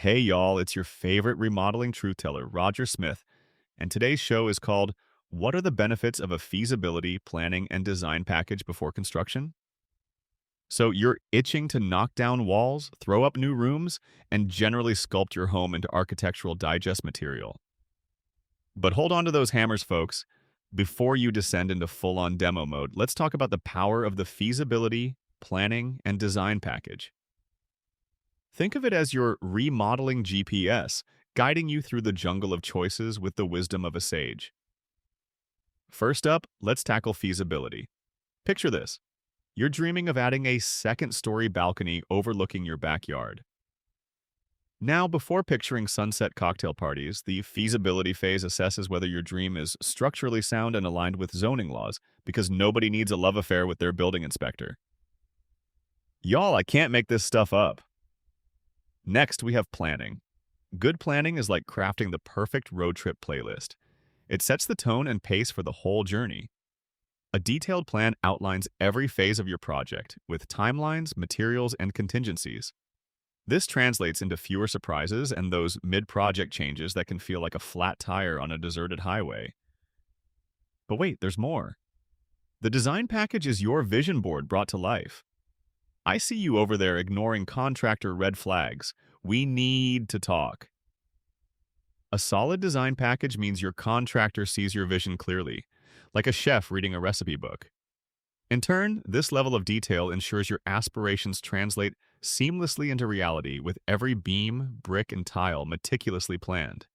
Hey y'all, it's your favorite remodeling truth teller, Roger Smith, and today's show is called What are the Benefits of a Feasibility, Planning, and Design Package Before Construction? So you're itching to knock down walls, throw up new rooms, and generally sculpt your home into architectural digest material. But hold on to those hammers, folks. Before you descend into full-on demo mode, let's talk about the power of the feasibility, planning, and design package. Think of it as your remodeling GPS, guiding you through the jungle of choices with the wisdom of a sage. First up, let's tackle feasibility. Picture this. You're dreaming of adding a second-story balcony overlooking your backyard. Now, before picturing sunset cocktail parties, the feasibility phase assesses whether your dream is structurally sound and aligned with zoning laws, because nobody needs a love affair with their building inspector. Y'all, I can't make this stuff up. Next, we have planning. Good planning is like crafting the perfect road trip playlist. It sets the tone and pace for the whole journey. A detailed plan outlines every phase of your project, with timelines, materials, and contingencies. This translates into fewer surprises and those mid-project changes that can feel like a flat tire on a deserted highway. But wait, there's more. The design package is your vision board brought to life. I see you over there ignoring contractor red flags. We need to talk. A solid design package means your contractor sees your vision clearly, like a chef reading a recipe book. In turn, this level of detail ensures your aspirations translate seamlessly into reality with every beam, brick, and tile meticulously planned.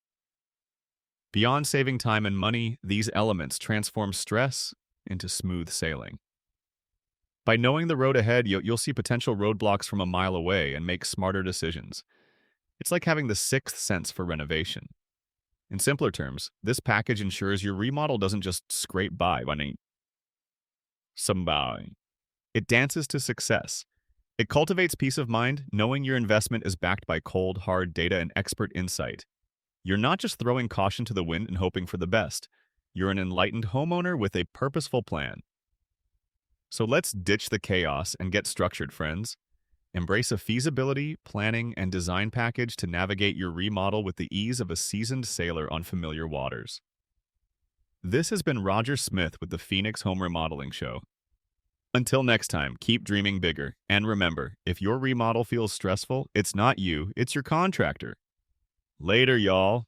Beyond saving time and money, these elements transform stress into smooth sailing. By knowing the road ahead, you'll see potential roadblocks from a mile away and make smarter decisions. It's like having the sixth sense for renovation. In simpler terms, this package ensures your remodel doesn't just scrape by when somebody. It dances to success. It cultivates peace of mind, knowing your investment is backed by cold, hard data and expert insight. You're not just throwing caution to the wind and hoping for the best. You're an enlightened homeowner with a purposeful plan. So let's ditch the chaos and get structured, friends. Embrace a feasibility, planning, and design package to navigate your remodel with the ease of a seasoned sailor on familiar waters. This has been Roger Smith with the Phoenix Home Remodeling Show. Until next time, keep dreaming bigger. And remember, if your remodel feels stressful, it's not you, it's your contractor. Later, y'all.